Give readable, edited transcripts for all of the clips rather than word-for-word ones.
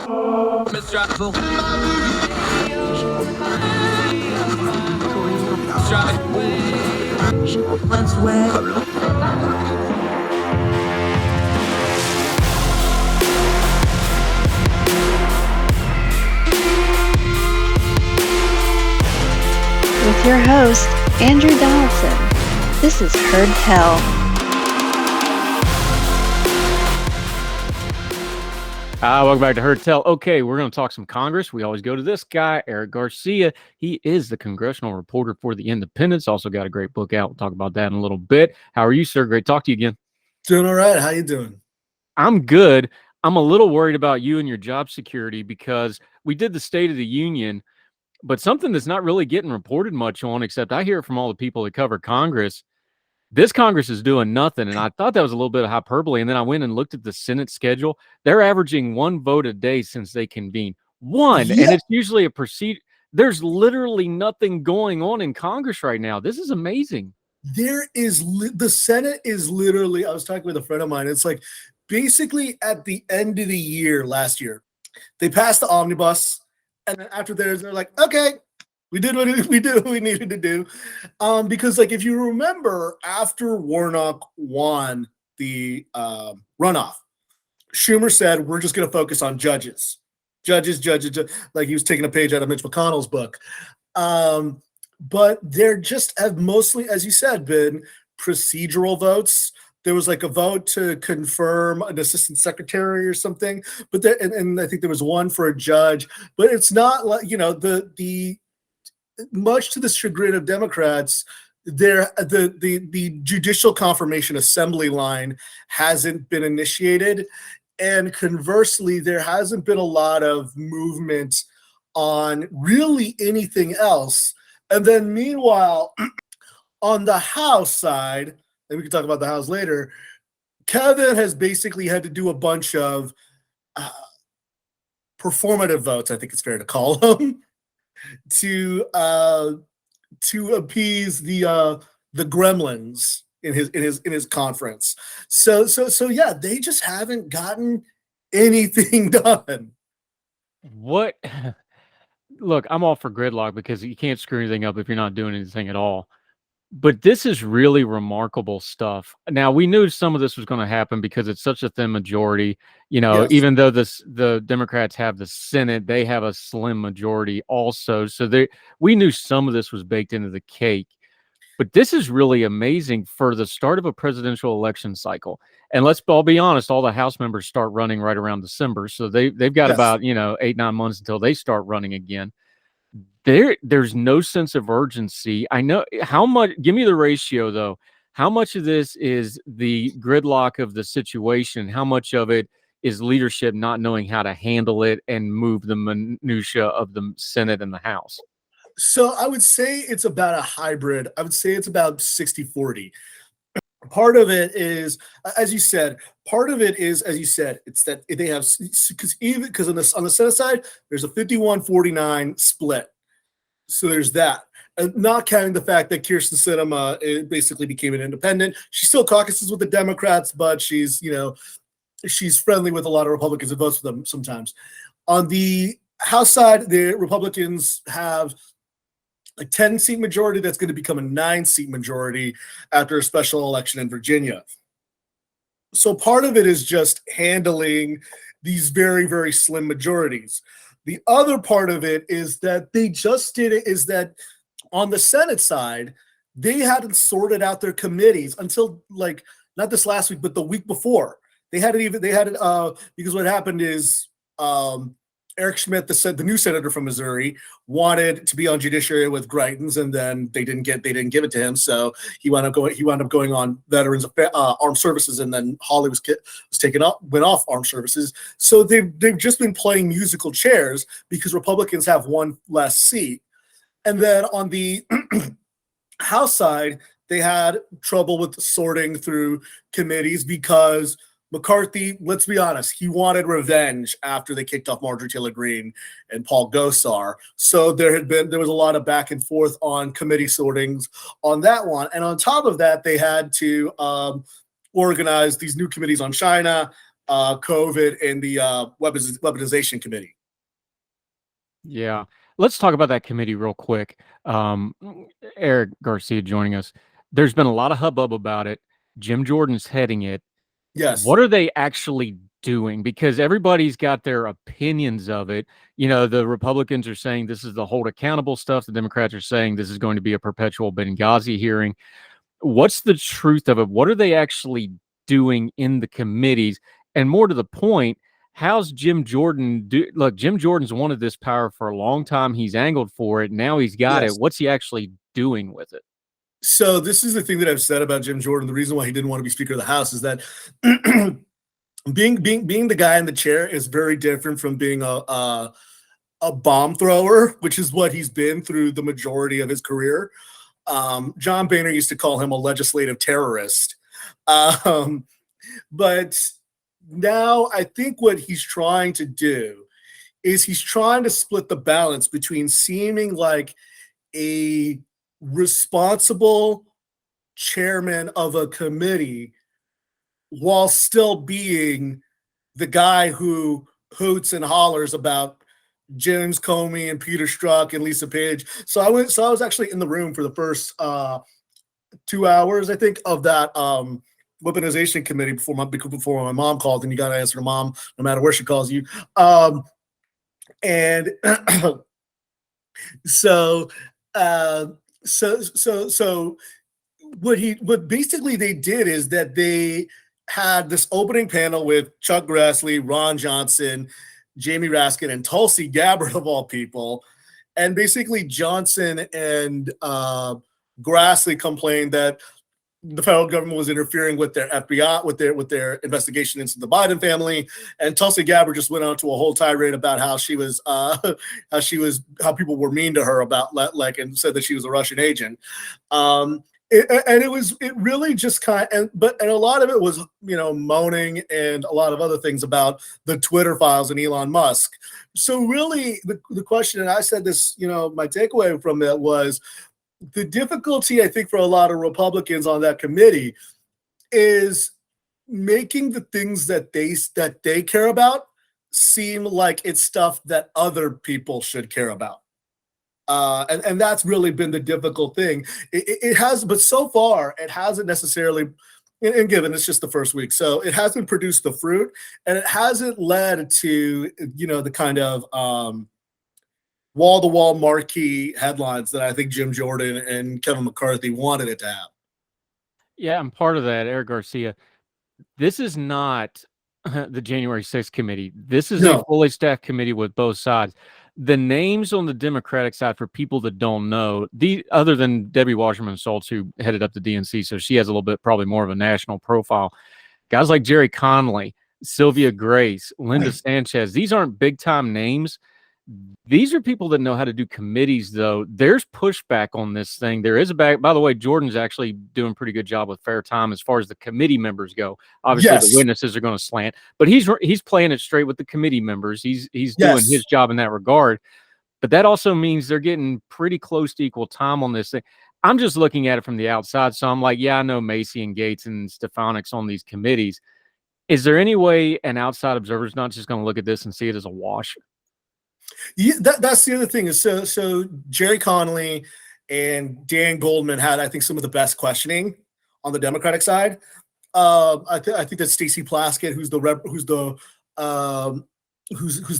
With your host, Andrew Donaldson. This is Heard Tell. Welcome back to Heard Tell. Okay, we're going to talk some Congress. We always go to this guy, Eric Garcia. He is the congressional reporter for the Independent. Also got a great book out. We'll talk about that in a little bit. How are you, sir? Great to talk to you again. Doing all right. How you doing? I'm good. I'm a little worried about you and your job security because we did the State of the Union, but something that's not really getting reported much on, except I hear it from all the people that cover Congress. This Congress is doing nothing, and I thought that was a little bit of hyperbole, and then I went and looked at the Senate schedule. They're averaging one vote a day since they convened. One, and it's usually a procedure. There's literally nothing going on in Congress right now. This is amazing. There is the Senate is literally, I was talking with a friend of mine, it's like basically at the end of the year last year, they passed the omnibus, and then after theirs, they're like, okay, we did what we needed to do. Because like, if you remember, after Warnock won the runoff, Schumer said, we're just going to focus on judges. Like he was taking a page out of Mitch McConnell's book. But there just have mostly, as you said, been procedural votes. There was like a vote to confirm an assistant secretary or something, but there, and I think there was one for a judge, but it's not like, you know, the much to the chagrin of Democrats, the judicial confirmation assembly line hasn't been initiated. And conversely, there hasn't been a lot of movement on really anything else. And then meanwhile, on the House side, and we can talk about the House later, Kevin has basically had to do a bunch of performative votes, I think it's fair to call them, to appease the gremlins in his conference. So yeah, they just haven't gotten anything done. What? Look, I'm all for gridlock because you can't screw anything up if you're not doing anything at all. But this is really remarkable stuff. Now, we knew some of this was going to happen because it's such a thin majority. You know, Yes. Even though the Democrats have the Senate, they have a slim majority also. So we knew some of this was baked into the cake. But this is really amazing for the start of a presidential election cycle. And let's all be honest, all the House members start running right around December. So they've got about, 8-9 months until they start running again. There's no sense of urgency. I know how much. Give me the ratio, though. How much of this is the gridlock of the situation? How much of it is leadership not knowing how to handle it and move the minutia of the Senate and the House? So I would say it's about a hybrid. I would say it's about 60-40. Part of it is, as you said, it's that they have, because on the Senate side, there's a 51-49 split. So there's that. And not counting the fact that Kirsten Sinema basically became an independent. She still caucuses with the Democrats, but she's friendly with a lot of Republicans and votes for them sometimes. On the House side, the Republicans have a 10-seat majority that's going to become a 9-seat majority after a special election in Virginia. So part of it is just handling these very, very slim majorities. The other part of it is that they just did it is that on the Senate side, they hadn't sorted out their committees until like not this last week, but the week before. Because what happened is Eric Schmidt, the new senator from Missouri, wanted to be on Judiciary with Greitens, and then they didn't give it to him. So he wound up going on Veterans Armed Services, and then Hawley went off Armed Services. So they've just been playing musical chairs because Republicans have one less seat. And then on the House side, they had trouble with sorting through committees because McCarthy, let's be honest, he wanted revenge after they kicked off Marjorie Taylor Greene and Paul Gosar. So there was a lot of back and forth on committee sortings on that one. And on top of that, they had to organize these new committees on China, COVID and the weaponization committee. Yeah. Let's talk about that committee real quick. Eric Garcia joining us. There's been a lot of hubbub about it. Jim Jordan's heading it. Yes. What are they actually doing? Because everybody's got their opinions of it. You know, the Republicans are saying this is the hold accountable stuff. The Democrats are saying this is going to be a perpetual Benghazi hearing. What's the truth of it? What are they actually doing in the committees? And more to the point, how's Jim Jordan do? Look, Jim Jordan's wanted this power for a long time. He's angled for it. Now he's got Yes. it. What's he actually doing with it? So this is the thing that I've said about Jim Jordan. The reason why he didn't want to be Speaker of the House is that being the guy in the chair is very different from being a bomb thrower, which is what he's been through the majority of his career. John Boehner used to call him a legislative terrorist. But now I think what he's trying to do is he's trying to split the balance between seeming like a responsible chairman of a committee while still being the guy who hoots and hollers about James Comey and Peter Strzok and Lisa Page. So I was actually in the room for the first 2 hours, I think, of that weaponization committee before my mom called, and you got to answer to mom no matter where she calls you. And so what basically they did is that they had this opening panel with Chuck Grassley, Ron Johnson, Jamie Raskin, and Tulsi Gabbard of all people. And basically Johnson and Grassley complained that the federal government was interfering with their FBI, with their investigation into the Biden family, and Tulsi Gabbard just went on to a whole tirade about how people were mean to her about and said that she was a Russian agent. It really just kind of, and a lot of it was, moaning and a lot of other things about the Twitter files and Elon Musk. So really the question, and I said this, my takeaway from it was the difficulty, I think, for a lot of Republicans on that committee is making the things that they care about seem like it's stuff that other people should care about. And that's really been the difficult thing. It has, but so far it hasn't necessarily, and given it's just the first week, so it hasn't produced the fruit, and it hasn't led to, the kind of wall-to-wall marquee headlines that I think Jim Jordan and Kevin McCarthy wanted it to have. Yeah, I'm part of that, Eric Garcia. This is not the January 6th committee. This is a fully staffed committee with both sides. The names on the Democratic side, for people that don't know, other than Debbie Wasserman Schultz, who headed up the DNC, so she has a little bit probably more of a national profile. Guys like Jerry Conley, Sylvia Grace, Linda Sanchez, these aren't big-time names. These are people that know how to do committees, though. There's pushback on this thing. There is by the way, Jordan's actually doing a pretty good job with fair time as far as the committee members go. Obviously, the witnesses are going to slant, but he's playing it straight with the committee members. He's doing his job in that regard. But that also means they're getting pretty close to equal time on this thing. I'm just looking at it from the outside, so I'm like, yeah, I know Macy and Gates and Stefanik's on these committees. Is there any way an outside observer is not just going to look at this and see it as a wash? Yeah, that's the other thing is so Jerry Connolly and Dan Goldman had, I think, some of the best questioning on the Democratic side. I think that Stacey Plaskett, who's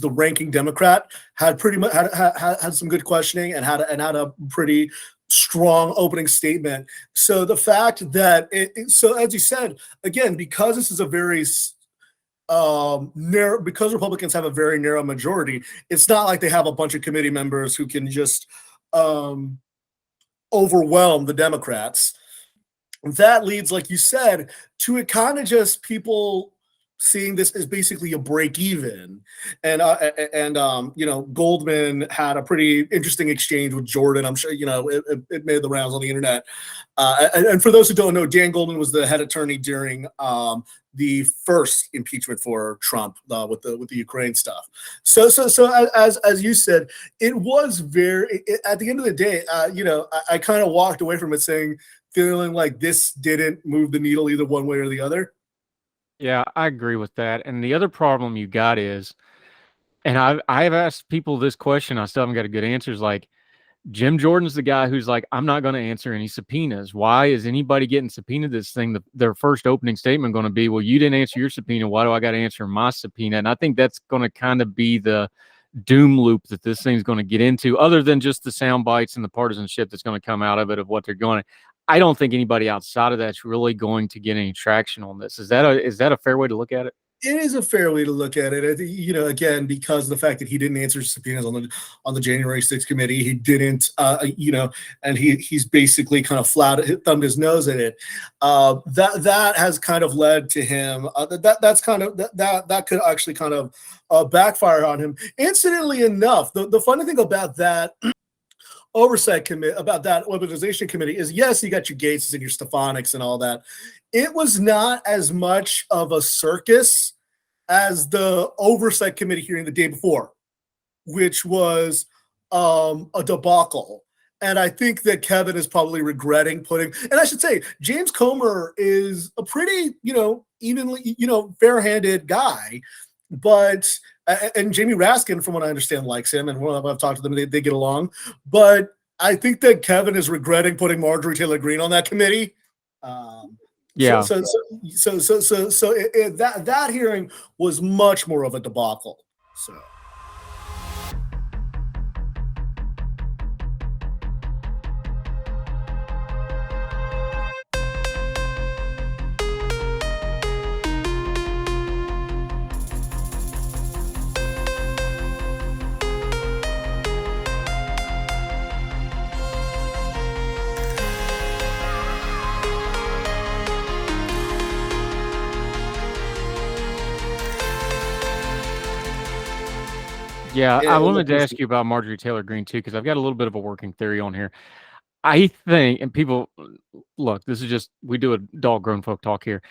the ranking Democrat, had pretty much had some good questioning and had a pretty strong opening statement. So the fact that so as you said, again, because this is a very narrow, because Republicans have a very narrow majority, it's not like they have a bunch of committee members who can just overwhelm the Democrats. That leads, like you said, to it kind of just people seeing this as basically a break even. And Goldman had a pretty interesting exchange with Jordan. I'm sure, it made the rounds on the internet. And for those who don't know, Dan Goldman was the head attorney during the first impeachment for Trump with the Ukraine stuff. So as you said, it was at the end of the day, I kind of walked away from it feeling like this didn't move the needle either one way or the other. Yeah, I agree with that. And the other problem you got is, and I've asked people this question, I still haven't got a good answer. Is like Jim Jordan's the guy who's like, I'm not going to answer any subpoenas. Why is anybody getting subpoenaed this thing? Their first opening statement going to be, well, you didn't answer your subpoena. Why do I got to answer my subpoena? And I think that's going to kind of be the doom loop that this thing's going to get into, other than just the sound bites and the partisanship that's going to come out of it of what they're going to. I don't think anybody outside of that's really going to get any traction on this. Is that a fair way to look at it? It is a fair way to look at it. I think, again, because of the fact that he didn't answer subpoenas on the January 6th committee, he didn't, and he's basically kind of thumbed his nose at it. That has kind of led to him. That could actually kind of backfire on him. Incidentally enough, the funny thing about that oversight committee, about that weaponization committee, is yes, you got your Gates and your Stefanik's and all that. It was not as much of a circus as the oversight committee hearing the day before, which was a debacle. And I think that Kevin is probably regretting and I should say, James Comer is a pretty, evenly, fair-handed guy, and Jamie Raskin, from what I understand, likes him, and when I've talked to them, they get along. But I think that Kevin is regretting putting Marjorie Taylor Greene on that committee. Yeah. So that hearing was much more of a debacle. So. Yeah, I wanted to ask you about Marjorie Taylor Greene too, because I've got a little bit of a working theory on here. I think, and people, look, this is just, we do a dog grown folk talk here.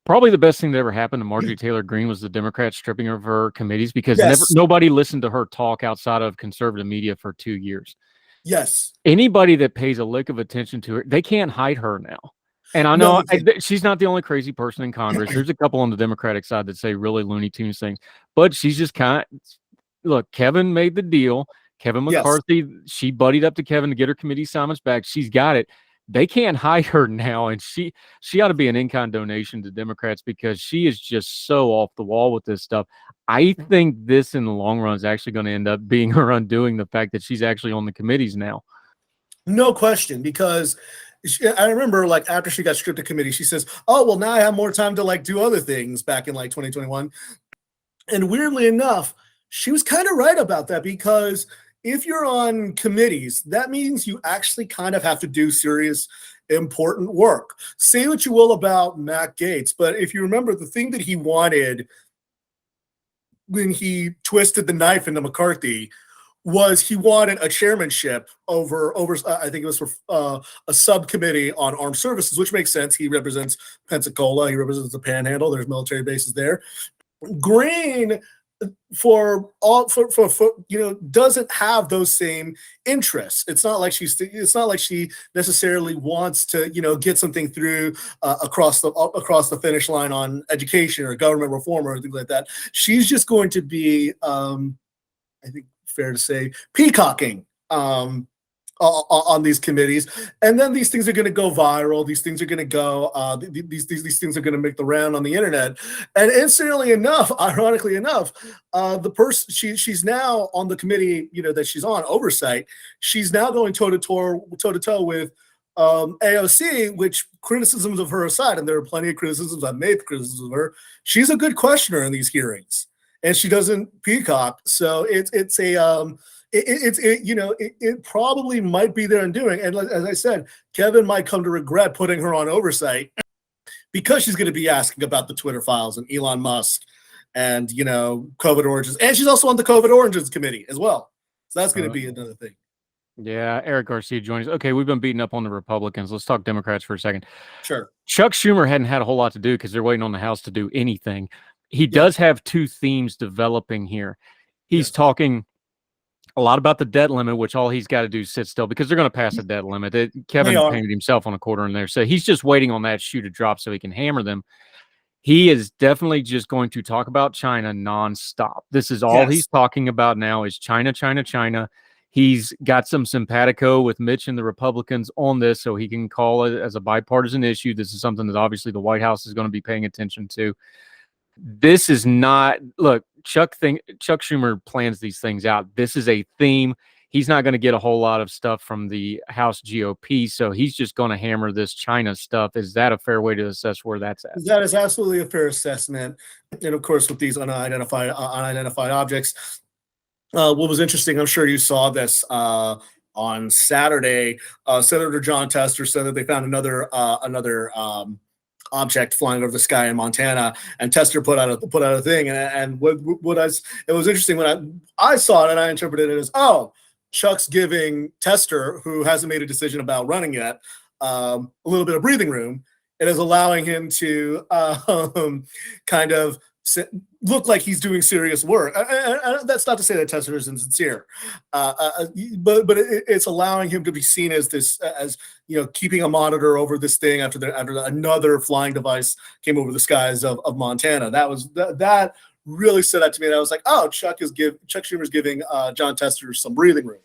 Probably the best thing that ever happened to Marjorie Taylor Greene was the Democrats stripping her of her committees, because nobody listened to her talk outside of conservative media for 2 years. Yes. Anybody that pays a lick of attention to her, they can't hide her now. And I know she's not the only crazy person in Congress. There's a couple on the Democratic side that say really Looney Tunes things, but she's just kind of, look, Kevin made the deal. Kevin McCarthy, she buddied up to Kevin to get her committee assignments back. She's got it. They can't hide her now, and she ought to be an in-kind donation to Democrats, because she is just so off the wall with this stuff. I think this, in the long run, is actually going to end up being her undoing, the fact that she's actually on the committees now. No question, because I remember, like, after she got stripped of committee, she says, "Oh, well, now I have more time to, like, do other things," back in, like, 2021. And weirdly enough, she was kind of right about that, because if you're on committees, that means you actually kind of have to do serious, important work. Say what you will about Matt Gaetz, but if you remember, the thing that he wanted when he twisted the knife into McCarthy was he wanted a chairmanship over I think it was for a subcommittee on armed services, which makes sense. He represents Pensacola. He represents the Panhandle. There's military bases there. Greene, doesn't have those same interests. It's not like she necessarily wants to, get something through across the finish line on education or government reform or things like that. She's just going to be, I think, fair to say, peacocking on these committees, and then these things are going to go viral. These things are going to go. These things are going to make the round on the internet. And incidentally enough, ironically enough, the person she's now on the committee, that she's on, oversight. She's now going toe to toe with AOC, which, criticisms of her aside, and there are plenty of criticisms I've made criticisms of her. She's a good questioner in these hearings, and she doesn't peacock. So it probably might be their undoing. And as I said, Kevin might come to regret putting her on oversight, because she's going to be asking about the Twitter files and Elon Musk and, COVID oranges. And she's also on the COVID oranges committee as well. So that's going to be another thing. Yeah, Eric Garcia joins us. Okay, we've been beating up on the Republicans. Let's talk Democrats for a second. Sure. Chuck Schumer hadn't had a whole lot to do because they're waiting on the House to do anything. He does have two themes developing here. He's talking a lot about the debt limit, which all he's got to do is sit still, because they're going to pass a debt limit. Kevin painted himself on a quarter in there. So he's just waiting on that shoe to drop so he can hammer them. he is definitely just going to talk about China nonstop. This is all he's talking about now is China, China, China. He's got some simpatico with Mitch and the Republicans on this, so he can call it as a bipartisan issue. This is something that obviously the White House is going to be paying attention to. This is not, look, Chuck Schumer plans these things out. This is a theme. He's not going to get a whole lot of stuff from the House GOP, so he's just going to hammer this China stuff. Is that a fair way to assess where that's at? That is absolutely a fair assessment. And of course, with these unidentified objects, what was interesting, I'm sure you saw this on Saturday. Senator John Tester said that they found another object flying over the sky in Montana, and Tester put out a thing. And it was interesting when I saw it, and I interpreted it as, oh, Chuck's giving Tester, who hasn't made a decision about running yet, a little bit of breathing room. It is allowing him to kind of look like he's doing serious work. That's not to say that Tester is insincere, but it's allowing him to be seen as this, as keeping a monitor over this thing after another flying device came over the skies of Montana. That really stood out to me. And I was like, oh, Chuck Schumer's giving John Tester some breathing room.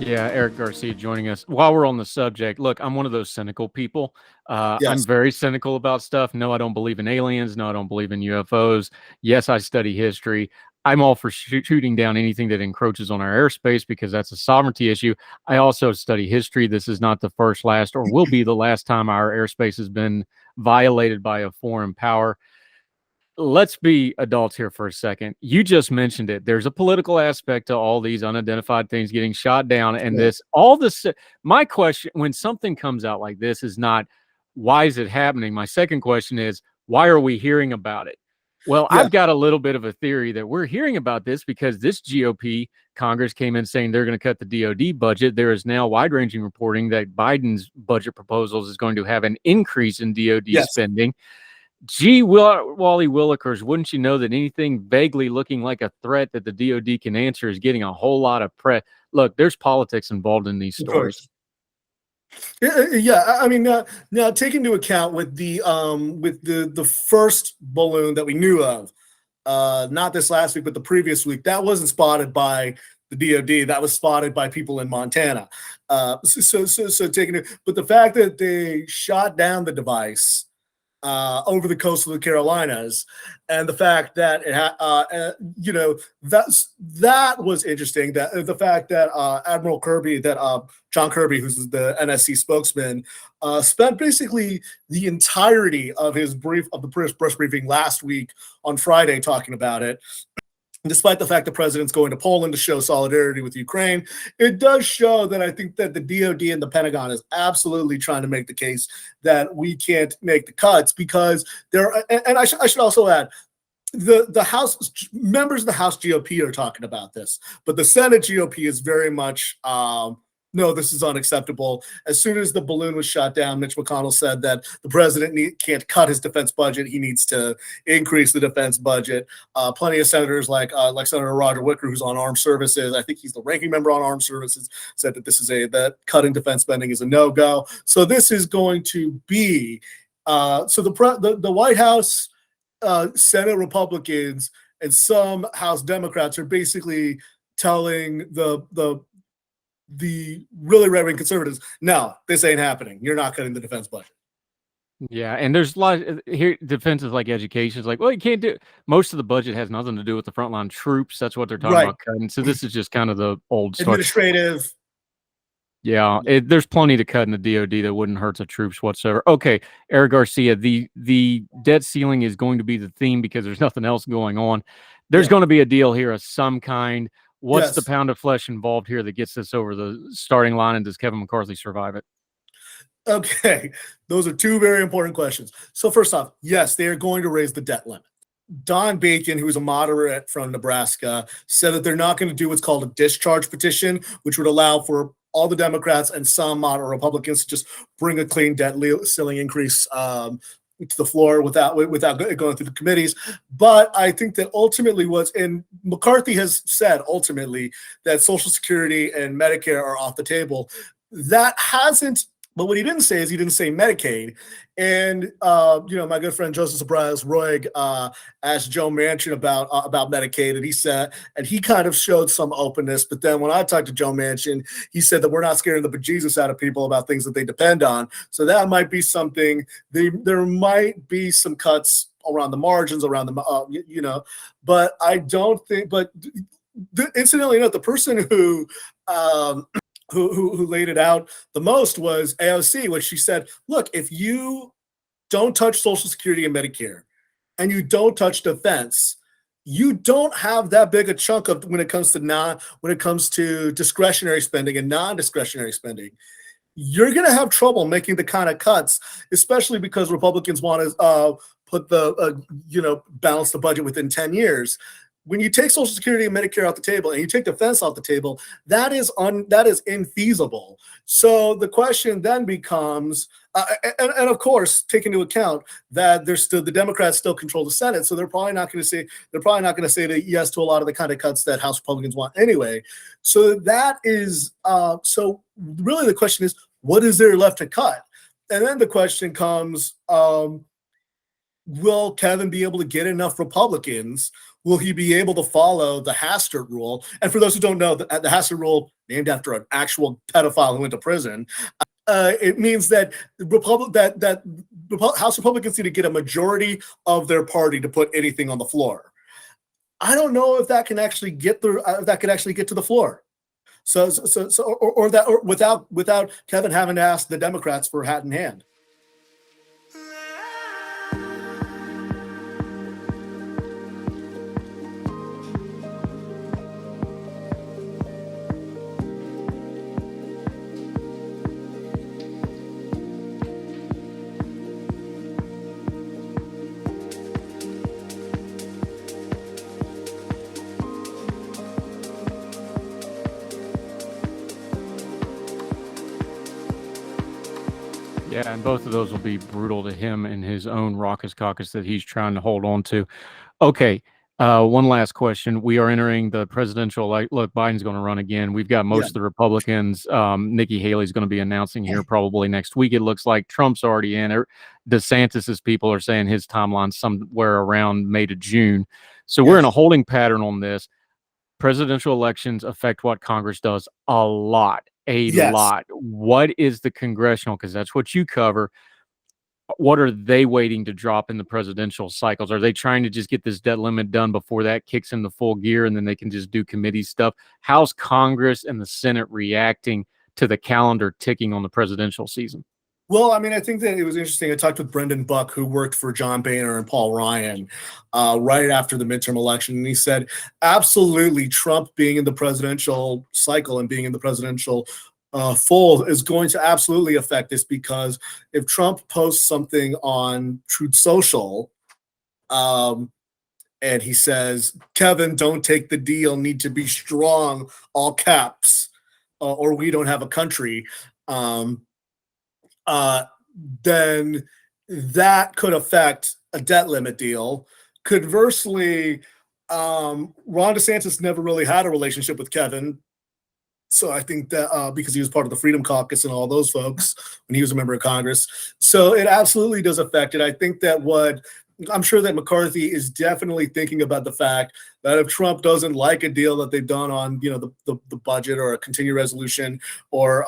Yeah, Eric Garcia joining us. While we're on the subject, look, I'm one of those cynical people. Yes. I'm very cynical about stuff. No, I don't believe in aliens. No, I don't believe in UFOs. Yes, I study history. I'm all for shooting down anything that encroaches on our airspace because that's a sovereignty issue. I also study history. This is not the first, last, or will be the last time our airspace has been violated by a foreign power. Let's be adults here for a second. You just mentioned it. There's a political aspect to all these unidentified things getting shot down. And my question, when something comes out like this, is not, why is it happening? My second question is, why are we hearing about it? Well, I've got a little bit of a theory that we're hearing about this because this GOP Congress came in saying they're going to cut the DOD budget. There is now wide-ranging reporting that Biden's budget proposals is going to have an increase in DOD spending. Gee, Wally Willikers, wouldn't you know that anything vaguely looking like a threat that the DOD can answer is getting a whole lot of press? Look, there's politics involved in these stories. Yeah, I mean, now take into account with the first balloon that we knew of, not this last week, but the previous week, that wasn't spotted by the DOD. That was spotted by people in Montana. But the fact that they shot down the device over the coast of the Carolinas, and the fact that that was interesting. That the fact that Admiral Kirby, John Kirby, who's the NSC spokesman, spent basically the entirety of the press briefing last week on Friday talking about it. Despite the fact the president's going to Poland to show solidarity with Ukraine, it does show that I think that the DOD and the Pentagon is absolutely trying to make the case that we can't make the cuts because I should also add, the House members of the House GOP are talking about this, but the Senate GOP is very much no, this is unacceptable. As soon as the balloon was shot down, Mitch McConnell said that the president can't cut his defense budget. He needs to increase the defense budget. Plenty of senators like Senator Roger Wicker, who's on armed services, I think he's the ranking member on armed services, said that that cutting defense spending is a no-go. So this is going to be the White House, Senate Republicans, and some House Democrats are basically telling the really right-wing conservatives, no, this ain't happening. You're not cutting the defense budget. Yeah, and there's a lot here. Defense is like education. It's like, well, you can't do. Most of the budget has nothing to do with the frontline troops. That's what they're talking about cutting. So this is just kind of the old story. Administrative. Yeah, there's plenty to cut in the DOD that wouldn't hurt the troops whatsoever. Okay, Eric Garcia, the debt ceiling is going to be the theme because there's nothing else going on. There's going to be a deal here of some kind. What's the pound of flesh involved here that gets us over the starting line, and does Kevin McCarthy survive it? Okay, those are two very important questions. So first off, yes, they are going to raise the debt limit. Don Bacon, who's a moderate from Nebraska, said that they're not going to do what's called a discharge petition, which would allow for all the Democrats and some moderate Republicans to just bring a clean debt ceiling increase to the floor without going through the committees. But I think that ultimately and McCarthy has said ultimately that Social Security and Medicare are off the table. That hasn't. But what he didn't say is he didn't say Medicaid. And, my good friend Joseph Sabraz Roig asked Joe Manchin about Medicaid. And he kind of showed some openness. But then when I talked to Joe Manchin, he said that we're not scaring the bejesus out of people about things that they depend on. So that might be something. There might be some cuts around the margins, but I don't think. But incidentally enough, the person who laid it out the most was AOC, which she said, look, if you don't touch Social Security and Medicare and you don't touch defense, you don't have that big a chunk of when it comes to discretionary spending and non-discretionary spending. You're going to have trouble making the kind of cuts, especially because Republicans want to balance the budget within 10 years. When you take Social Security and Medicare off the table and you take defense off the table, that is infeasible. So the question then becomes, and of course, take into account that the Democrats still control the Senate, so they're probably not going to say yes to a lot of the kind of cuts that House Republicans want anyway. So that is so really the question is, what is there left to cut? And then the question comes, will Kevin be able to get enough Republicans? Will he be able to follow the Hastert rule? And for those who don't know, the Hastert rule, named after an actual pedophile who went to prison, it means that House Republicans need to get a majority of their party to put anything on the floor. I don't know if that can actually get to the floor. So without Kevin having to ask the Democrats for hat in hand. Yeah, and both of those will be brutal to him and his own raucous caucus that he's trying to hold on to. Okay, one last question. We are entering the presidential. Look, Biden's going to run again. We've got most of the Republicans. Nikki Haley's going to be announcing here probably next week. It looks like Trump's already in. DeSantis's people are saying his timeline somewhere around May to June. So we're in a holding pattern on this. Presidential elections affect what Congress does a lot. Lot. What is the congressional? Because that's what you cover. What are they waiting to drop in the presidential cycles? Are they trying to just get this debt limit done before that kicks into full gear and then they can just do committee stuff? How's Congress and the Senate reacting to the calendar ticking on the presidential season? Well, I mean, I think that it was interesting. I talked with Brendan Buck, who worked for John Boehner and Paul Ryan right after the midterm election. And he said, absolutely, Trump being in the presidential cycle and being in the presidential fold is going to absolutely affect this, because if Trump posts something on Truth Social and he says, Kevin, don't take the deal, need to be strong, all caps, or we don't have a country, then that could affect a debt limit deal. Conversely, Ron DeSantis never really had a relationship with Kevin. So I think that because he was part of the Freedom Caucus and all those folks when he was a member of Congress. So it absolutely does affect it. I think that I'm sure that McCarthy is definitely thinking about the fact that if Trump doesn't like a deal that they've done on, the budget or a continuing resolution or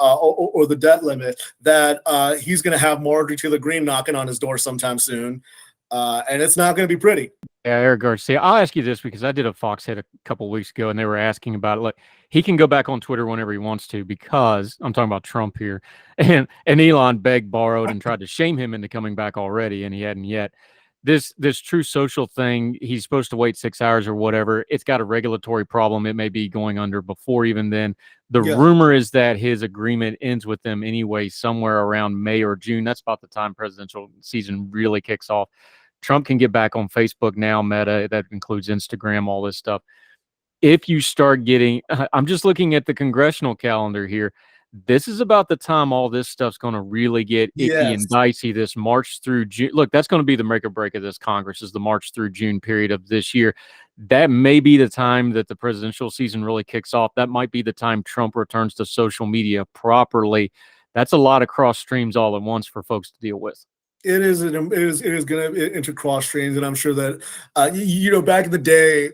the debt limit, that he's going to have Marjorie Taylor Greene knocking on his door sometime soon, and it's not going to be pretty. Yeah, Eric Garcia. I'll ask you this because I did a Fox hit a couple of weeks ago, and they were asking about it. Like, he can go back on Twitter whenever he wants to, because I'm talking about Trump here, and Elon begged, borrowed, and tried to shame him into coming back already, and he hadn't yet. this True Social thing, he's supposed to wait 6 hours or whatever. It's got a regulatory problem. It may be going under before even then. The rumor is that his agreement ends with them anyway, somewhere around May or June. That's about the time presidential season really kicks off. Trump can get back on Facebook now, Meta, that includes Instagram, all this stuff. If you start getting, I'm just looking at the congressional calendar here. This is about the time all this stuff's going to really get icky and dicey, this March through June. Look, that's going to be the make or break of this Congress, is the March through June period of this year. That may be the time that the presidential season really kicks off. That might be the time Trump returns to social media properly. That's a lot of cross streams all at once for folks to deal with. It is going to enter cross streams, and I'm sure that back in the day,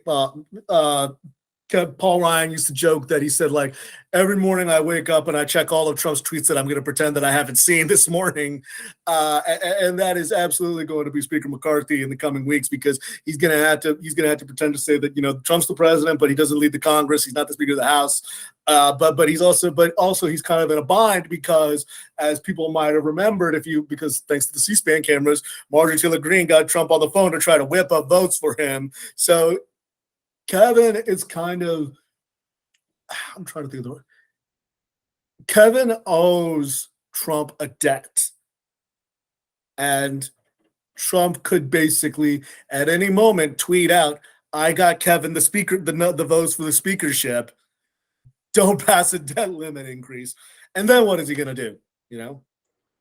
Paul Ryan used to joke that he said, like, every morning I wake up and I check all of Trump's tweets that I'm going to pretend that I haven't seen this morning. And that is absolutely going to be Speaker McCarthy in the coming weeks, because he's going to have to pretend to say that, Trump's the president, but he doesn't lead the Congress. He's not the Speaker of the House. But he's kind of in a bind because, as people might have remembered, because thanks to the C-SPAN cameras, Marjorie Taylor Greene got Trump on the phone to try to whip up votes for him. So Kevin is kind of, I'm trying to think of the word. Kevin owes Trump a debt. And Trump could basically at any moment tweet out, I got Kevin the speaker, the votes for the speakership. Don't pass a debt limit increase. And then what is he going to do?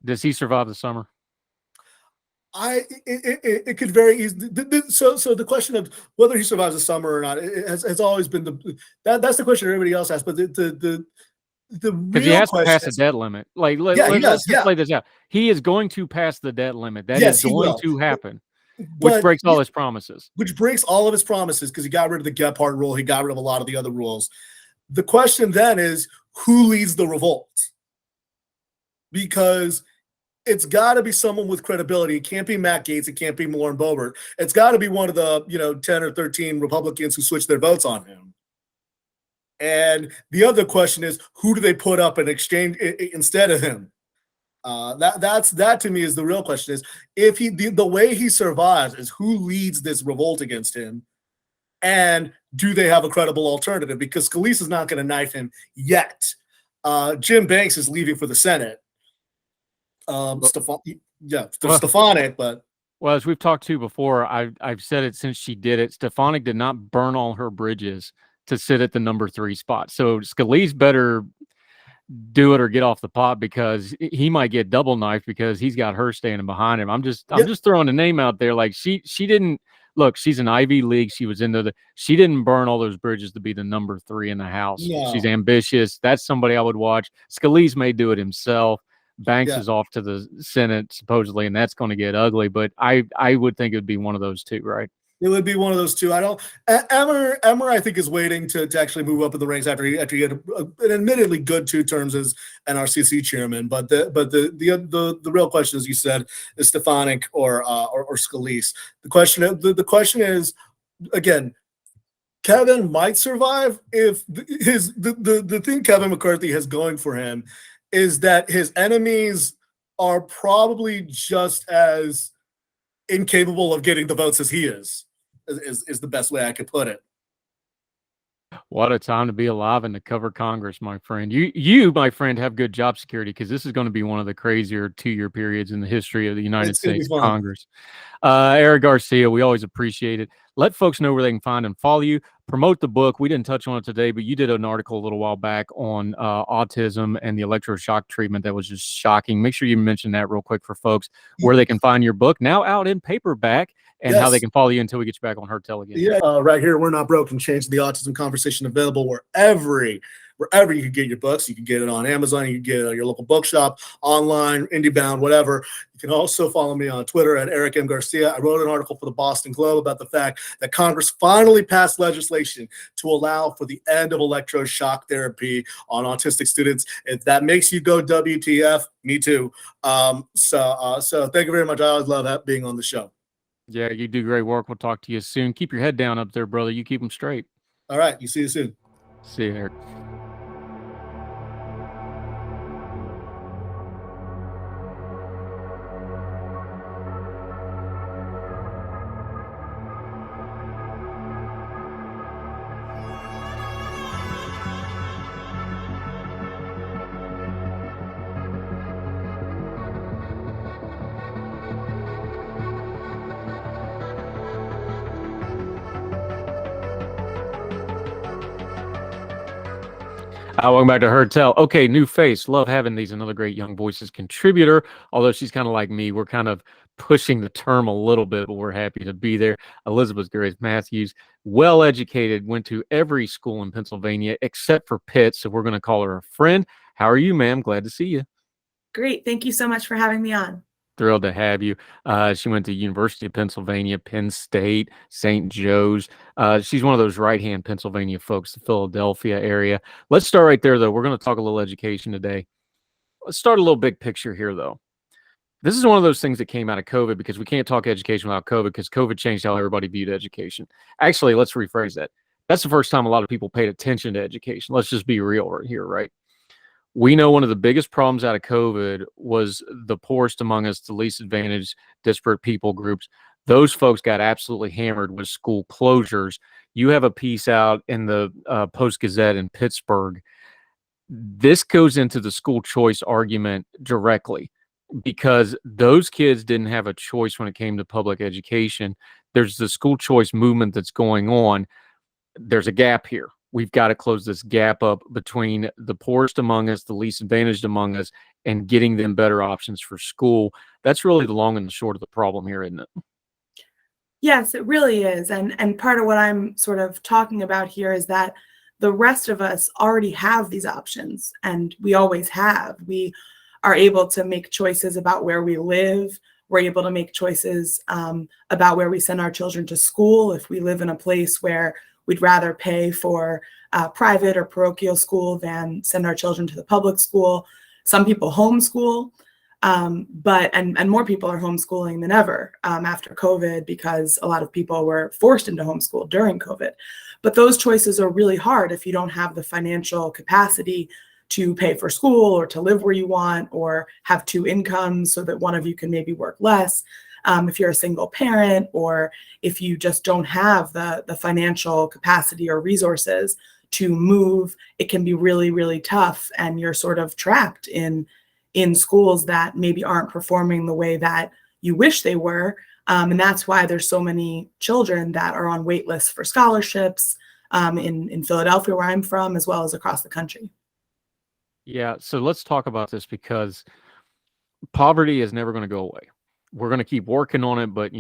Does he survive the summer? It could very easily. So the question of whether he survives the summer or not has always been that's the question everybody else asks. But the real he has question to pass a debt limit. Like let's just play this out. He is going to pass the debt limit. That is going to happen. Which breaks all his promises. Which breaks all of his promises, because he got rid of the Gephardt rule. He got rid of a lot of the other rules. The question then is, who leads the revolt? Because it's got to be someone with credibility. It can't be Matt Gaetz. It can't be Lauren Boebert. It's got to be one of the 10 or 13 Republicans who switched their votes on him. And the other question is, who do they put up in exchange instead of him? That to me is the real question. Is if the way he survives is who leads this revolt against him, and do they have a credible alternative? Because Scalise is not going to knife him yet. Jim Banks is leaving for the Senate. Stefanik, but well, as we've talked to before, I've said it since she did it. Stefanik did not burn all her bridges to sit at the number 3 spot. So Scalise better do it or get off the pot, because he might get double knifed because he's got her standing behind him. I'm just throwing a name out there. Like she didn't look. She's an Ivy League. She was she didn't burn all those bridges to be the number 3 in the House. No. She's ambitious. That's somebody I would watch. Scalise may do it himself. Banks is off to the Senate supposedly, and that's going to get ugly. But I would think it would be one of those two, right? It would be one of those two. Emmer, I think, is waiting to actually move up in the ranks after he had an admittedly good 2 terms as NRCC chairman. But the real question, as you said, is Stefanik or Scalise. The question is, again, Kevin might survive if the thing Kevin McCarthy has going for him is that his enemies are probably just as incapable of getting the votes as he is the best way I could put it. What a time to be alive and to cover Congress, my friend. You, my friend, have good job security, because this is going to be one of the crazier 2-year periods in the history of the United States Congress. Eric Garcia, we always appreciate it. Let folks know where they can find and follow you. Promote the book. We didn't touch on it today, but you did an article a little while back on autism and the electroshock treatment that was just shocking. Make sure you mention that real quick for folks, where they can find your book, now out in paperback, and how they can follow you until we get you back on Heard Tell again. Yeah, right here, We're Not Broken, Change the Autism Conversation, available wherever you can get your books. You can get it on Amazon. You can get it at your local bookshop, online, IndieBound, whatever. You can also follow me on Twitter at Eric M. Garcia. I wrote an article for the Boston Globe about the fact that Congress finally passed legislation to allow for the end of electroshock therapy on autistic students. If that makes you go WTF, me too. So thank you very much. I always love being on the show. Yeah, you do great work. We'll talk to you soon. Keep your head down up there, brother. You keep them straight. All right. See you soon. See you, Eric. Welcome back to Heard Tell. Okay, new face. Love having these. Another great Young Voices contributor. Although she's kind of like me, we're kind of pushing the term a little bit, but we're happy to be there. Elizabeth Grace Matthews, well educated, went to every school in Pennsylvania except for Pitt, so we're going to call her a friend. How are you, ma'am? Glad to see you. Great. Thank you so much for having me on. Thrilled to have you. She went to University of Pennsylvania, Penn State, St. Joe's. She's one of those right-hand Pennsylvania folks, the Philadelphia area. Let's start right there, though. We're going to talk a little education today. Let's start a little big picture here, though. This is one of those things that came out of COVID, because we can't talk education without COVID, because COVID changed how everybody viewed education. Actually, let's rephrase that. That's the first time a lot of people paid attention to education. Let's just be real right here, right? We know one of the biggest problems out of COVID was the poorest among us, the least advantaged, disparate people groups. Those folks got absolutely hammered with school closures. You have a piece out in the Post-Gazette in Pittsburgh. This goes into the school choice argument directly, because those kids didn't have a choice when it came to public education. There's the school choice movement that's going on. There's a gap here. We've got to close this gap up between the poorest among us, the least advantaged among us, and getting them better options for school. That's really the long and the short of the problem here, isn't it? Yes, it really is. And part of what I'm sort of talking about here is that the rest of us already have these options, and we always have. We are able to make choices about where we live. We're able to make choices about where we send our children to school. If we live in a place where we'd rather pay for private or parochial school than send our children to the public school. Some people homeschool, and more people are homeschooling than ever after COVID, because a lot of people were forced into homeschool during COVID. But those choices are really hard if you don't have the financial capacity to pay for school, or to live where you want, or have two incomes so that one of you can maybe work less. If you're a single parent, or if you just don't have the financial capacity or resources to move, it can be really, really tough. And you're sort of trapped in schools that maybe aren't performing the way that you wish they were. And that's why there's so many children that are on wait lists for scholarships in Philadelphia, where I'm from, as well as across the country. Yeah, so let's talk about this, because poverty is never going to go away. We're going to keep working on it, but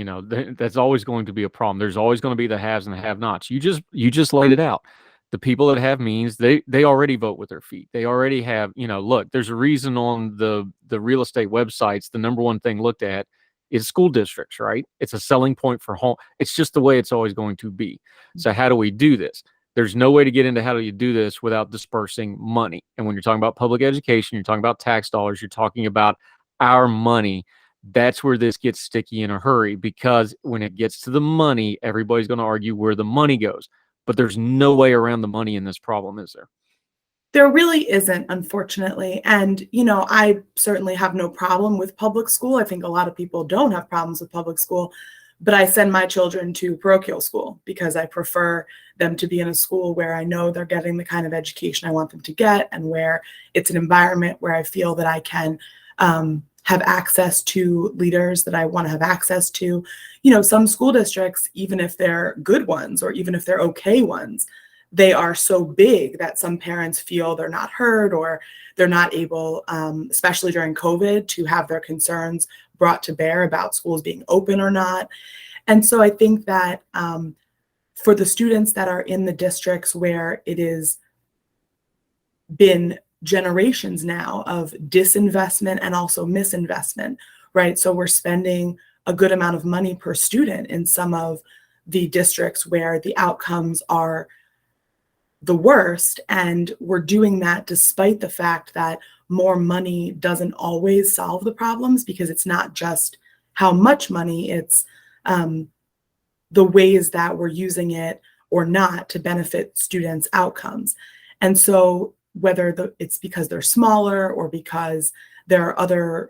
that's always going to be a problem. There's always going to be the haves and the have-nots. You just laid it out. The people that have means, they already vote with their feet. They already have, look, there's a reason on the real estate websites, the number one thing looked at is school districts, right? It's a selling point for home. It's just the way it's always going to be. So how do we do this? There's no way to get into how do you do this without dispersing money. And when you're talking about public education, you're talking about tax dollars, you're talking about our money. That's where this gets sticky in a hurry, because when it gets to the money, everybody's going to argue where the money goes. But there's no way around the money in this problem, is there? There really isn't, unfortunately. And, I certainly have no problem with public school. I think a lot of people don't have problems with public school, but I send my children to parochial school because I prefer them to be in a school where I know they're getting the kind of education I want them to get, and where it's an environment where I feel that I can have access to leaders that I want to have access to. Some school districts, even if they're good ones, or even if they're okay ones, they are so big that some parents feel they're not heard, or they're not able, especially during COVID, to have their concerns brought to bear about schools being open or not. And so I think that for the students that are in the districts where it has been generations now of disinvestment and also misinvestment, right? So we're spending a good amount of money per student in some of the districts where the outcomes are the worst. And we're doing that despite the fact that more money doesn't always solve the problems, because it's not just how much money, it's the ways that we're using it or not to benefit students' outcomes. And so whether it's because they're smaller, or because there are other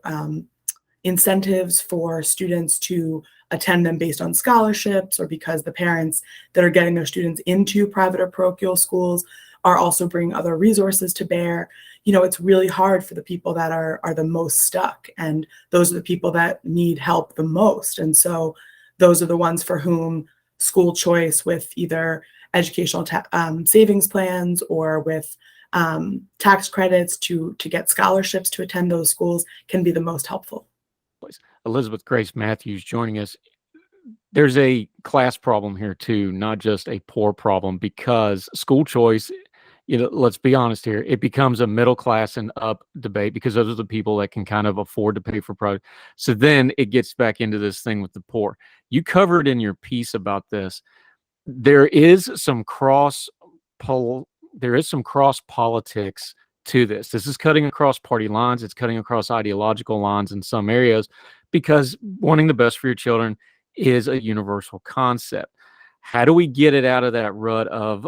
incentives for students to attend them based on scholarships, or because the parents that are getting their students into private or parochial schools are also bringing other resources to bear, it's really hard for the people that are the most stuck. And those are the people that need help the most. And so those are the ones for whom school choice, with either educational savings plans, or with tax credits to get scholarships to attend those schools can be the most helpful. Elizabeth Grace Matthews joining us. There's a class problem here too, not just a poor problem, because school choice, let's be honest here, it becomes a middle class and up debate because those are the people that can kind of afford to pay for private. So then it gets back into this thing with the poor. You covered in your piece about this. There is some cross politics to this. This is cutting across party lines. It's cutting across ideological lines in some areas, because wanting the best for your children is a universal concept. How do we get it out of that rut of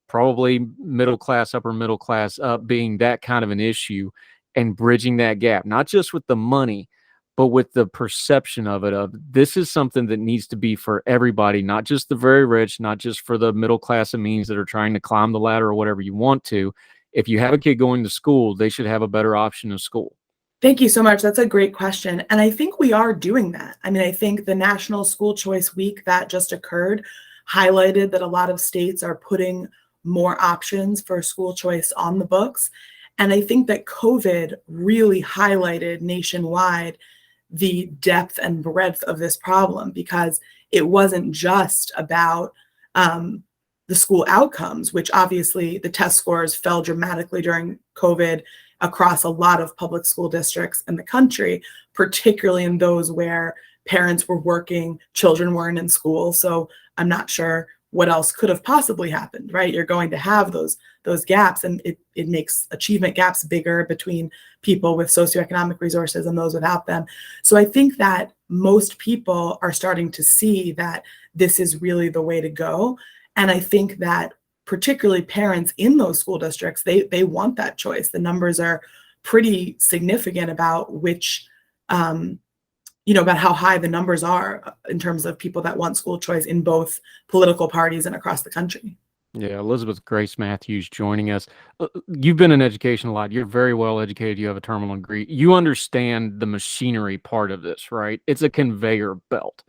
probably middle class, upper middle class up being that kind of an issue, and bridging that gap, not just with the money, but with the perception of it, of this is something that needs to be for everybody, not just the very rich, not just for the middle class and means that are trying to climb the ladder or whatever you want to. If you have a kid going to school, they should have a better option in school. Thank you so much. That's a great question. And I think we are doing that. I mean, I think the National School Choice Week that just occurred highlighted that a lot of states are putting more options for school choice on the books. And I think that COVID really highlighted nationwide the depth and breadth of this problem, because it wasn't just about the school outcomes, which obviously the test scores fell dramatically during COVID across a lot of public school districts in the country, particularly in those where parents were working, children weren't in school. So I'm not sure what else could have possibly happened, right? You're going to have those gaps, and it makes achievement gaps bigger between people with socioeconomic resources and those without them. So I think that most people are starting to see that this is really the way to go. And I think that particularly parents in those school districts, they want that choice. The numbers are pretty significant about which, about how high the numbers are in terms of people that want school choice in both political parties and across the country. Yeah, Elizabeth Grace Matthews joining us. You've been in education a lot. You're very well educated. You have a terminal degree. You understand the machinery part of this, right? It's a conveyor belt.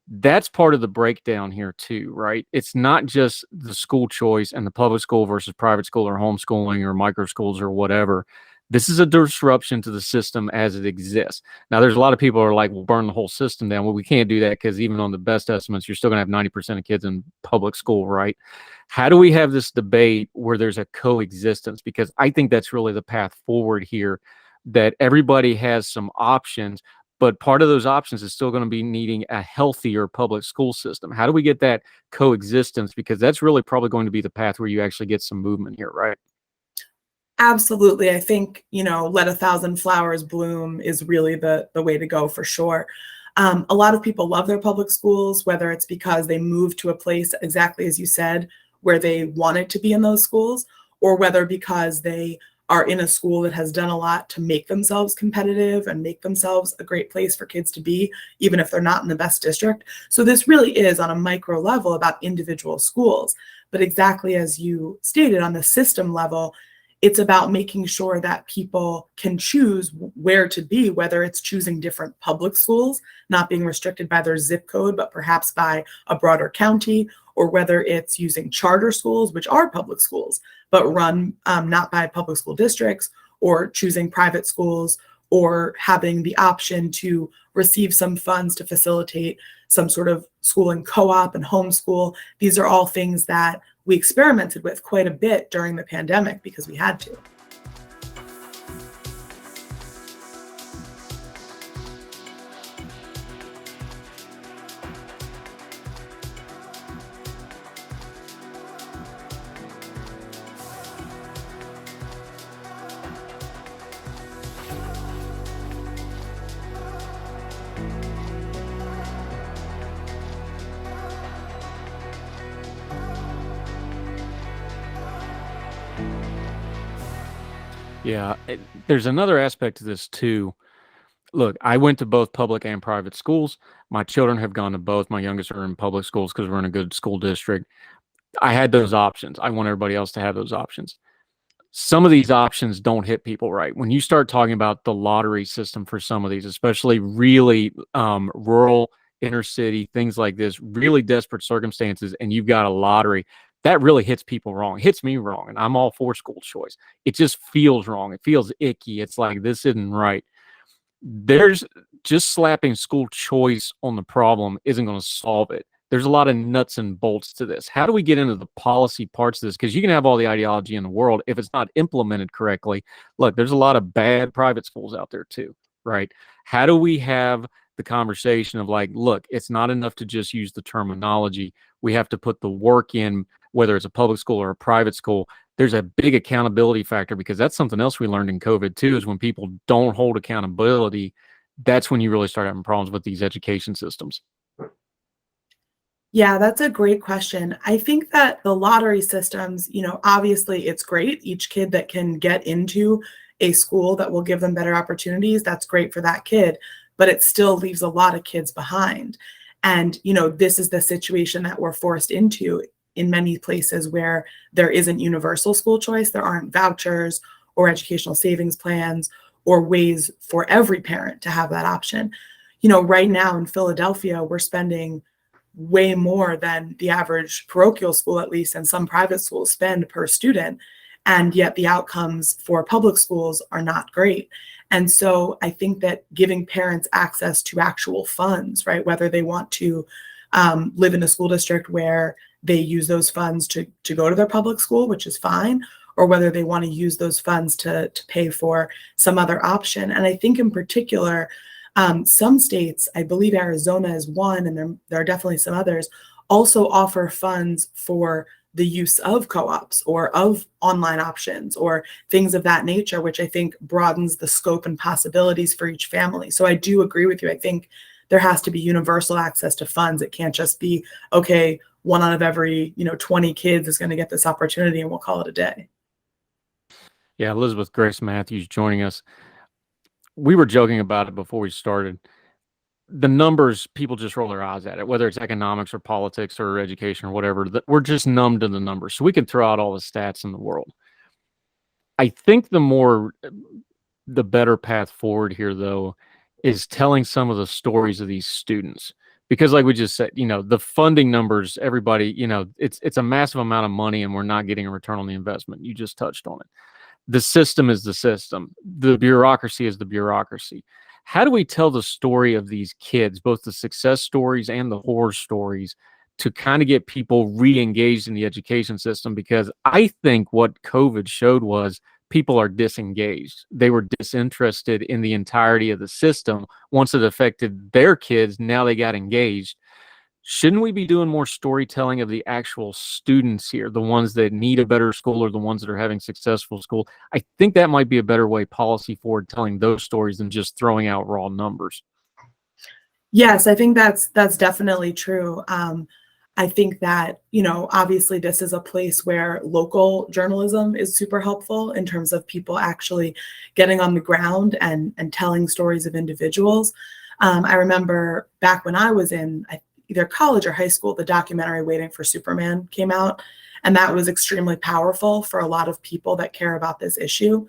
That's part of the breakdown here too, right? It's not just the school choice and the public school versus private school or homeschooling or micro schools or whatever. This is a disruption to the system as it exists. Now, there's a lot of people who are like, we'll burn the whole system down. Well, we can't do that, because even on the best estimates, you're still going to have 90% of kids in public school, right? How do we have this debate where there's a coexistence? Because I think that's really the path forward here, that everybody has some options, but part of those options is still going to be needing a healthier public school system. How do we get that coexistence? Because that's really probably going to be the path where you actually get some movement here, right? Absolutely. I think, let 1,000 flowers bloom is really the way to go for sure. A lot of people love their public schools, whether it's because they moved to a place, exactly as you said, where they wanted to be in those schools, or whether because they are in a school that has done a lot to make themselves competitive and make themselves a great place for kids to be, even if they're not in the best district. So this really is on a micro level about individual schools. But exactly as you stated, on the system level, it's about making sure that people can choose where to be, whether it's choosing different public schools, not being restricted by their zip code, but perhaps by a broader county, or whether it's using charter schools, which are public schools, but run not by public school districts, or choosing private schools, or having the option to receive some funds to facilitate some sort of schooling co-op and homeschool. These are all things that we experimented with quite a bit during the pandemic because we had to. Yeah, there's another aspect to this too. Look, I went to both public and private schools. My children have gone to both. My youngest are in public schools because we're in a good school district. I had those options. I want everybody else to have those options. Some of these options don't hit people right. When you start talking about the lottery system for some of these, especially really rural, inner city, things like this, really desperate circumstances, and you've got a lottery, that really hits people wrong. It hits me wrong, and I'm all for school choice. It just feels wrong. It feels icky. It's like, this isn't right. There's just slapping school choice on the problem isn't going to solve it. There's a lot of nuts and bolts to this. How do we get into the policy parts of this? Because you can have all the ideology in the world. If it's not implemented correctly, look, there's a lot of bad private schools out there too, right? How do we have the conversation of like, look, it's not enough to just use the terminology. We have to put the work in, whether it's a public school or a private school. There's a big accountability factor, because that's something else we learned in COVID too, is when people don't hold accountability, that's when you really start having problems with these education systems. Yeah, that's a great question. I think that the lottery systems, obviously it's great. Each kid that can get into a school that will give them better opportunities, that's great for that kid, but it still leaves a lot of kids behind. And, this is the situation that we're forced into in many places where there isn't universal school choice. There aren't vouchers or educational savings plans or ways for every parent to have that option. Right now in Philadelphia, we're spending way more than the average parochial school, at least, and some private schools spend per student. And yet the outcomes for public schools are not great. And so I think that giving parents access to actual funds, right, whether they want to live in a school district where they use those funds to go to their public school, which is fine, or whether they want to use those funds to pay for some other option. And I think in particular, some states, I believe Arizona is one, and there are definitely some others, also offer funds for the use of co-ops or of online options or things of that nature, which I think broadens the scope and possibilities for each family. So I do agree with you. I think there has to be universal access to funds. It can't just be, okay, one out of every 20 kids is going to get this opportunity and we'll call it a day. Yeah, Elizabeth Grace Matthews joining us. We were joking about it before we started. The numbers, people just roll their eyes at it, whether it's economics or politics or education or whatever. We're just numb to the numbers. So we can throw out all the stats in the world. I think the better path forward here, though, is telling some of the stories of these students. Because like we just said, the funding numbers, everybody, it's a massive amount of money and we're not getting a return on the investment. You just touched on it. The system is the system. The bureaucracy is the bureaucracy. How do we tell the story of these kids, both the success stories and the horror stories, to kind of get people re-engaged in the education system? Because I think what COVID showed was people are disengaged. They were disinterested in the entirety of the system. Once it affected their kids, now they got engaged. Shouldn't we be doing more storytelling of the actual students here, the ones that need a better school or the ones that are having successful school? I think that might be a better way policy forward, telling those stories than just throwing out raw numbers. Yes, I think that's definitely true. I think that, obviously this is a place where local journalism is super helpful in terms of people actually getting on the ground and telling stories of individuals. I remember back when I was in either college or high school, the documentary Waiting for Superman came out, and that was extremely powerful for a lot of people that care about this issue.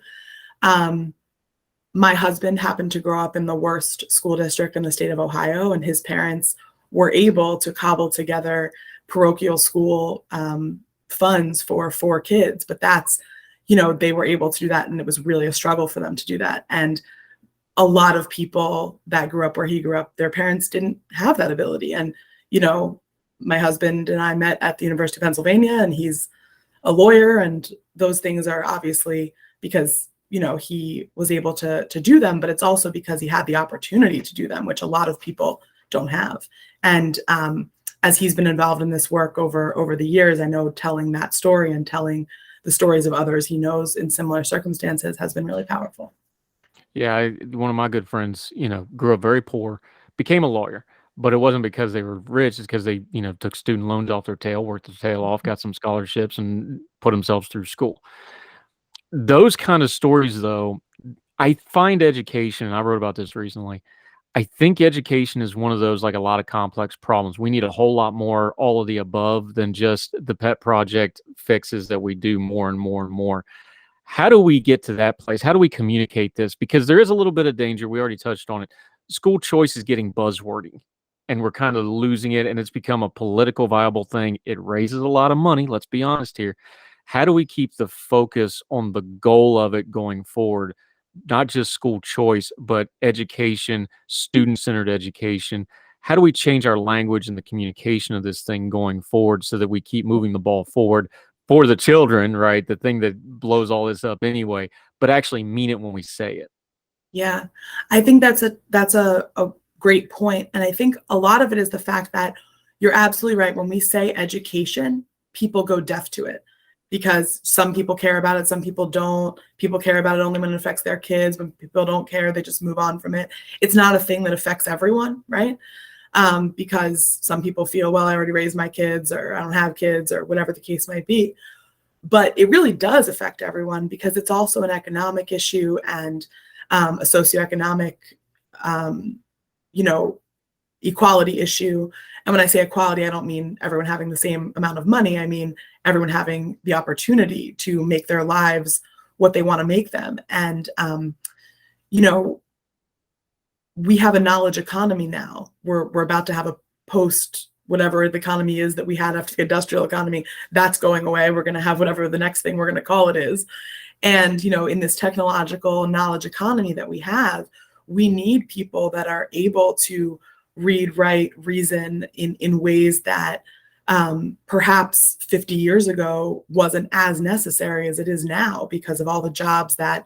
My husband happened to grow up in the worst school district in the state of Ohio, and his parents were able to cobble together parochial school funds for 4 kids. But that's, they were able to do that, and it was really a struggle for them to do that. And a lot of people that grew up where he grew up, their parents didn't have that ability. And, my husband and I met at the University of Pennsylvania, and he's a lawyer, and those things are obviously because, he was able to do them, but it's also because he had the opportunity to do them, which a lot of people don't have. And as he's been involved in this work over the years, I know telling that story and telling the stories of others he knows in similar circumstances has been really powerful. Yeah, one of my good friends, grew up very poor, became a lawyer, but it wasn't because they were rich. It's because they, took student loans off their tail, worked their tail off, got some scholarships, and put themselves through school. Those kind of stories, though, I find education, and I wrote about this recently, I think education is one of those, like a lot of complex problems. We need a whole lot more all of the above than just the pet project fixes that we do more and more and more. How do we get to that place? How do we communicate this? Because there is a little bit of danger. We already touched on it. School choice is getting buzzwordy. and we're kind of losing it, and it's become a political viable thing. It raises a lot of money. Let's be honest here. How do we keep the focus on the goal of it going forward? Not just school choice, but education, student-centered education. How do we change our language and the communication of this thing going forward so that we keep moving the ball forward for the children, right? The thing that blows all this up anyway, but actually mean it when we say it. Yeah, I think that's a great point. And I think a lot of it is the fact that you're absolutely right. When we say education, people go deaf to it because some people care about it, some people don't. People care about it only when it affects their kids. When people don't care, they just move on from it. It's not a thing that affects everyone, right? Because some people feel, well, I already raised my kids, or I don't have kids, or whatever the case might be. But it really does affect everyone because it's also an economic issue and a socioeconomic, equality issue. And when I say equality, I don't mean everyone having the same amount of money. I mean everyone having the opportunity to make their lives what they want to make them. And, we have a knowledge economy now. We're about to have a post whatever the economy is that we had after the industrial economy. That's going away. We're going to have whatever the next thing we're going to call it is. And, in this technological knowledge economy that we have, we need people that are able to read, write, reason in ways that perhaps 50 years ago wasn't as necessary as it is now because of all the jobs that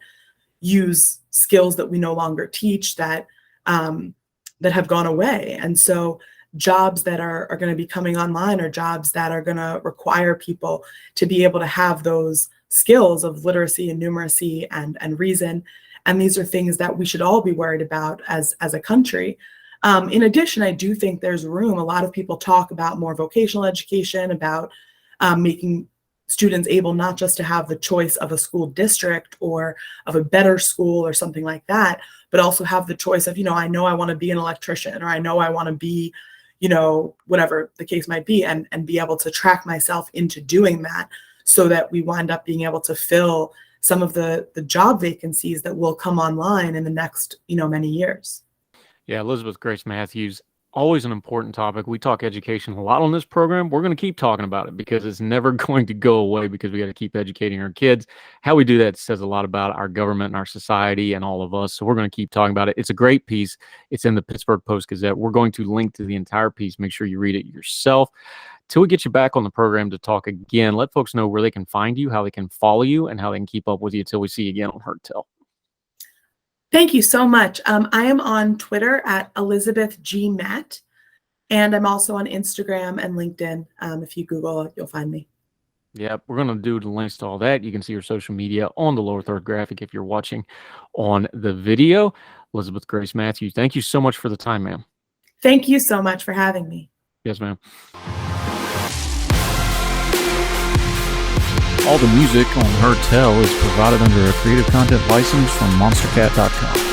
use skills that we no longer teach that have gone away. And so jobs that are going to be coming online are jobs that are going to require people to be able to have those skills of literacy and numeracy and reason. And these are things that we should all be worried about as a country. In addition, I do think there's room. A lot of people talk about more vocational education, about making students able not just to have the choice of a school district or of a better school or something like that, but also have the choice of, I know I want to be an electrician, or I know I want to be, whatever the case might be, and be able to track myself into doing that so that we wind up being able to fill some of the job vacancies that will come online in the next, many years. Yeah, Elizabeth Grace Matthews, always an important topic. We talk education a lot on this program. We're going to keep talking about it because it's never going to go away because we got to keep educating our kids. How we do that says a lot about our government and our society and all of us. So we're going to keep talking about it. It's a great piece. It's in the Pittsburgh Post-Gazette. We're going to link to the entire piece. Make sure you read it yourself. Till we get you back on the program to talk again, let folks know where they can find you, how they can follow you, and how they can keep up with you till we see you again on Heard Tell. Thank you so much. I am on Twitter at Elizabeth G. Matt, and I'm also on Instagram and LinkedIn. If you Google, you'll find me. Yeah, we're going to do the links to all that. You can see your social media on the lower third graphic if you're watching on the video. Elizabeth Grace Matthews, thank you so much for the time, ma'am. Thank you so much for having me. Yes, ma'am. All the music on Heard Tell is provided under a Creative Content license from monstercat.com.